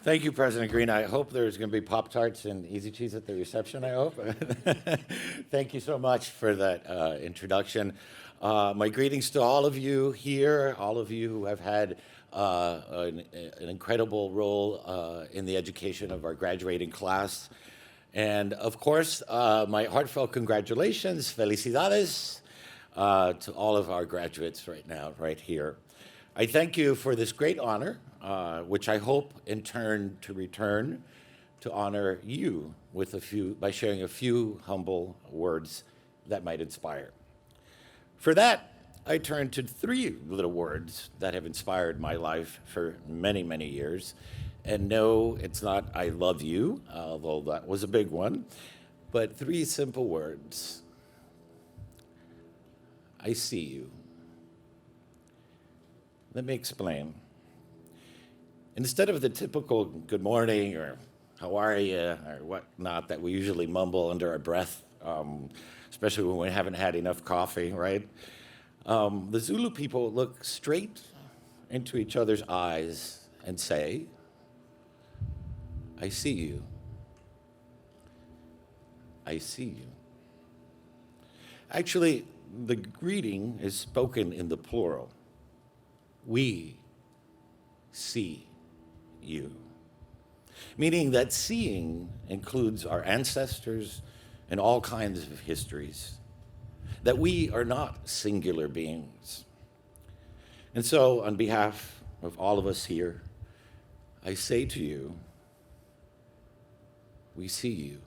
Thank you, President Green. I hope there's going to be Pop-Tarts and Easy Cheese at the reception, I hope. Thank you so much for that introduction. My greetings to all of you here, all of you who have had an incredible role in the education of our graduating class. And of course, my heartfelt congratulations, felicidades, to all of our graduates right now, right here. I thank you for this great honor, which I hope in turn to return to honor you with by sharing a few humble words that might inspire. For that, I turn to three little words that have inspired my life for many, many years. And no, it's not I love you, although that was a big one, but three simple words. I see you. Let me explain. Instead of the typical good morning or how are you or whatnot that we usually mumble under our breath, especially when we haven't had enough coffee, right? The Zulu people look straight into each other's eyes and say, I see you. I see you. Actually, the greeting is spoken in the plural. We see you. Meaning that seeing includes our ancestors and all kinds of histories. That we are not singular beings. And so, on behalf of all of us here, I say to you, we see you.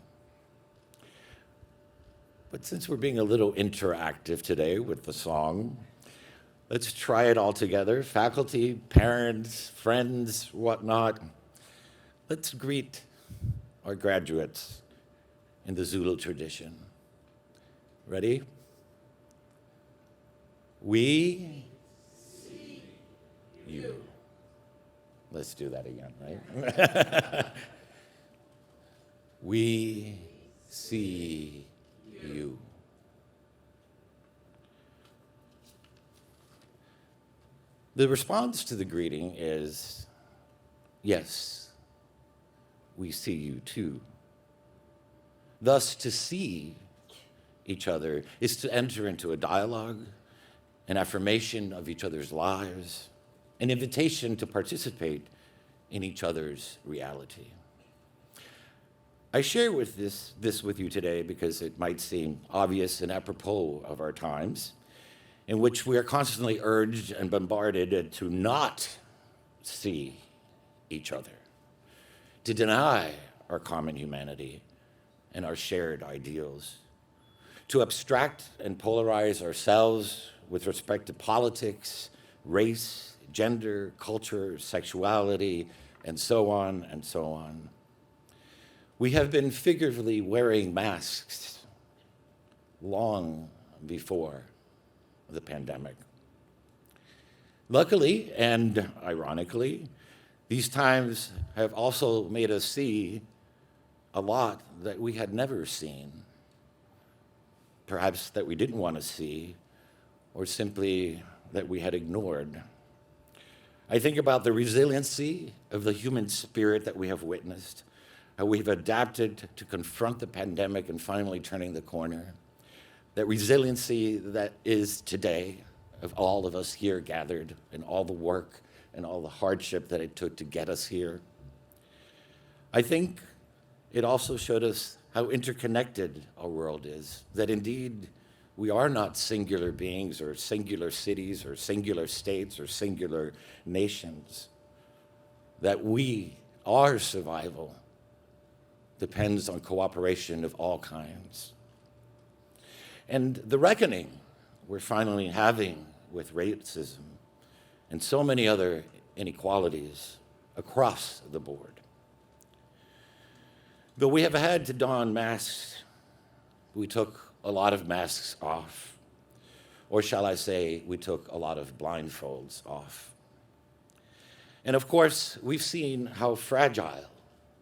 But since we're being a little interactive today with the song, let's try it all together. Faculty, parents, friends, whatnot. Let's greet our graduates in the Zulu tradition. Ready? We see you. Let's do that again, right? We see you. The response to the greeting is, yes, we see you too. Thus, to see each other is to enter into a dialogue, an affirmation of each other's lives, an invitation to participate in each other's reality. I share this with you today because it might seem obvious and apropos of our times, in which we are constantly urged and bombarded to not see each other, to deny our common humanity and our shared ideals, to abstract and polarize ourselves with respect to politics, race, gender, culture, sexuality, and so on and so on. We have been figuratively wearing masks long before the pandemic. Luckily and ironically, these times have also made us see a lot that we had never seen, perhaps that we didn't want to see, or simply that we had ignored. I think about the resiliency of the human spirit that we have witnessed, how we've adapted to confront the pandemic and finally turning the corner. That resiliency that is today of all of us here gathered and all the work and all the hardship that it took to get us here. I think it also showed us how interconnected our world is, that indeed we are not singular beings or singular cities or singular states or singular nations, that our survival depends on cooperation of all kinds. And the reckoning we're finally having with racism and so many other inequalities across the board. Though we have had to don masks, we took a lot of masks off. Or shall I say, we took a lot of blindfolds off. And of course, we've seen how fragile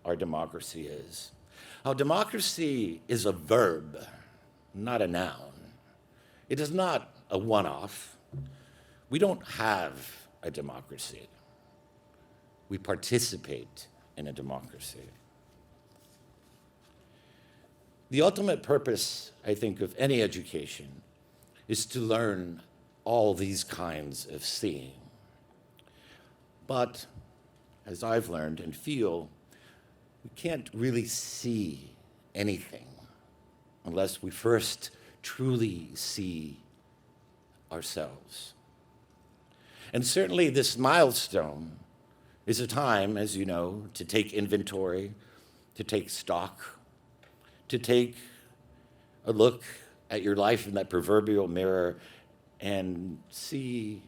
our democracy is. How democracy is a verb, not a noun. It is not a one-off. We don't have a democracy. We participate in a democracy. The ultimate purpose, I think, of any education is to learn all these kinds of seeing. But as I've learned and feel, we can't really see anything unless we first truly see ourselves. And certainly this milestone is a time, as you know, to take inventory, to take stock, to take a look at your life in that proverbial mirror and see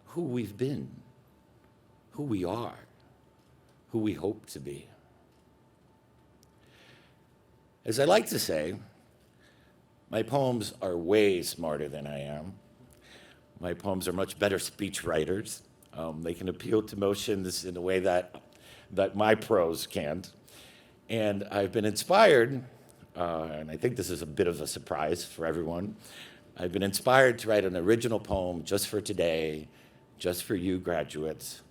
who we've been, who we are, who we hope to be. As I like to say, my poems are way smarter than I am. My poems are much better speech writers. They can appeal to emotions in a way that my prose can't. And I've been inspired, and I think this is a bit of a surprise for everyone, I've been inspired to write an original poem just for today, just for you graduates,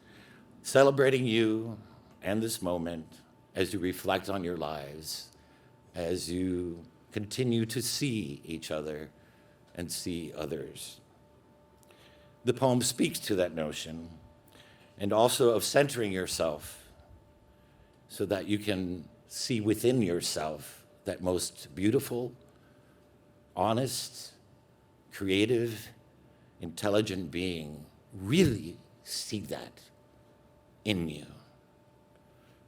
celebrating you and this moment as you reflect on your lives, as you continue to see each other and see others. The poem speaks to that notion and also of centering yourself so that you can see within yourself that most beautiful, honest, creative, intelligent being. Really see that in you.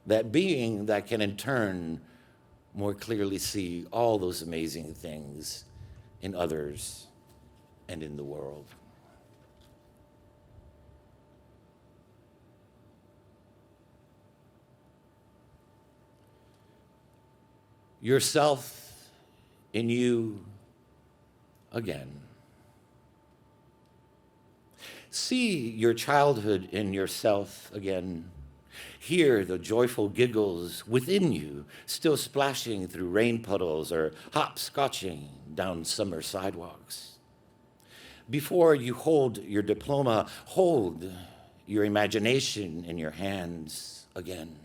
That being that can in turn more clearly see all those amazing things in others and in the world. Yourself in you again. See your childhood in yourself again. Hear the joyful giggles within you, still splashing through rain puddles or hopscotching down summer sidewalks. Before you hold your diploma, hold your imagination in your hands again.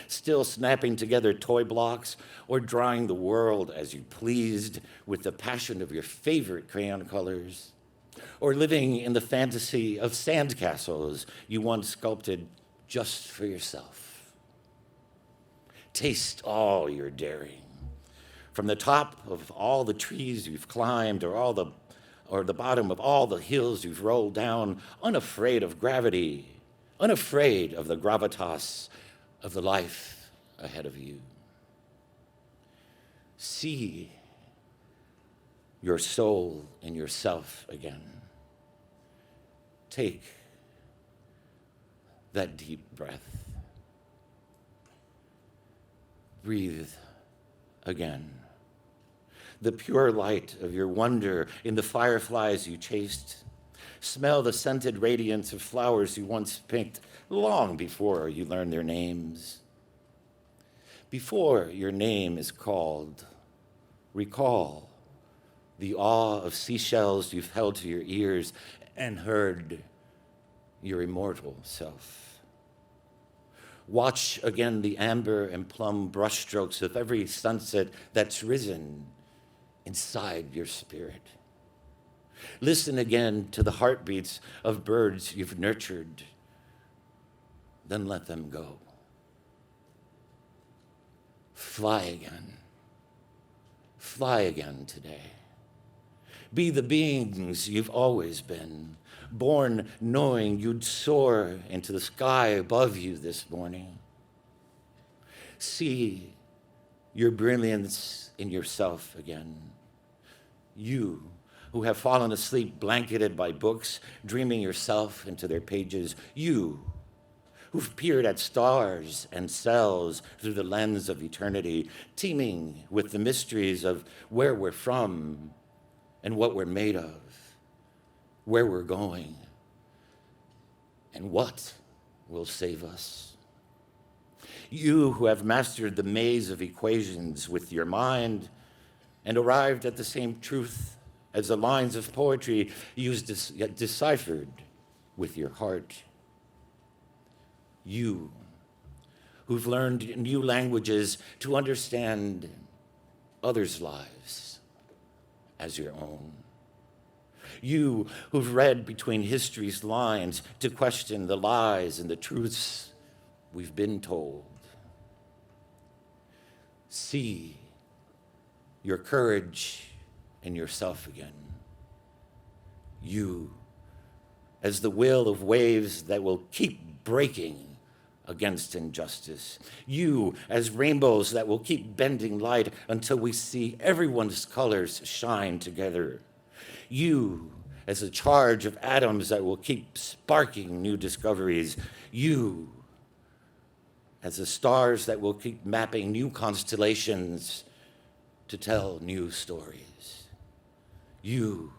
Still snapping together toy blocks or drawing the world as you pleased with the passion of your favorite crayon colors, or living in the fantasy of sandcastles you once sculpted just for yourself. Taste all your daring. From the top of all the trees you've climbed or the bottom of all the hills you've rolled down, unafraid of gravity, unafraid of the gravitas of the life ahead of you. See your soul in yourself again. Take that deep breath. Breathe again. The pure light of your wonder in the fireflies you chased. Smell the scented radiance of flowers you once picked long before you learned their names. Before your name is called, recall the awe of seashells you've held to your ears and heard your immortal self. Watch again the amber and plum brushstrokes of every sunset that's risen inside your spirit. Listen again to the heartbeats of birds you've nurtured, then let them go. Fly again. Fly again today. Be the beings you've always been, born knowing you'd soar into the sky above you this morning. See your brilliance in yourself again. You who have fallen asleep blanketed by books, dreaming yourself into their pages. You who've peered at stars and cells through the lens of eternity, teeming with the mysteries of where we're from and what we're made of, where we're going, and what will save us. You who have mastered the maze of equations with your mind and arrived at the same truth as the lines of poetry used yet deciphered with your heart. You who've learned new languages to understand others' lives as your own. You who've read between history's lines to question the lies and the truths we've been told. See your courage and yourself again. You as the will of waves that will keep breaking against injustice. You as rainbows that will keep bending light until we see everyone's colors shine together. You as a charge of atoms that will keep sparking new discoveries. You as the stars that will keep mapping new constellations to tell new stories. You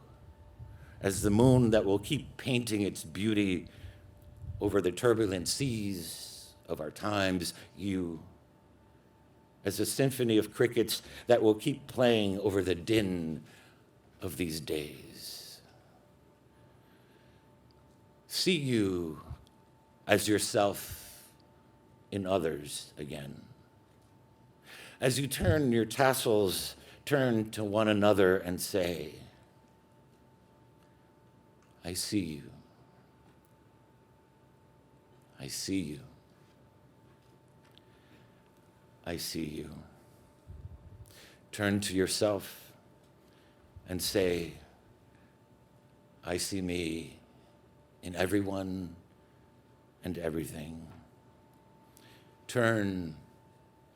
as the moon that will keep painting its beauty over the turbulent seas of our times. You as a symphony of crickets that will keep playing over the din of these days. See you as yourself in others again. As you turn your tassels, turn to one another and say, I see you. I see you. I see you. Turn to yourself and say, I see me in everyone and everything. Turn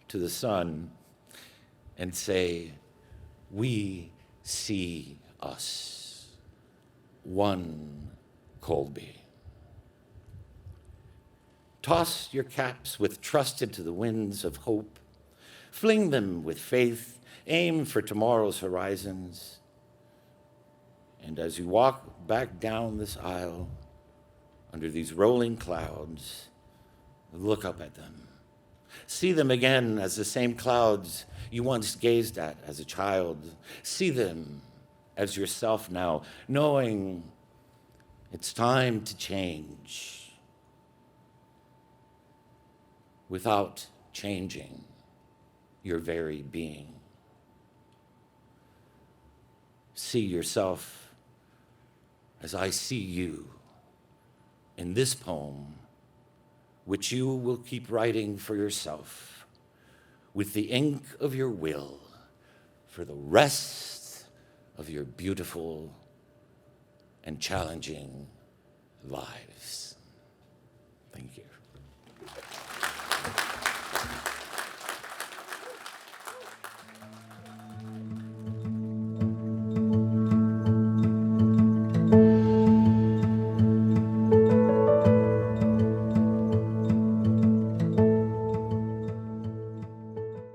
to the sun and say, we see us. One Colby. Toss your caps with trust into the winds of hope. Fling them with faith. Aim for tomorrow's horizons. And as you walk back down this aisle under these rolling clouds, look up at them. See them again as the same clouds you once gazed at as a child. See them as yourself now, knowing it's time to change without changing your very being. See yourself as I see you in this poem, which you will keep writing for yourself with the ink of your will for the rest of your beautiful and challenging lives. Thank you.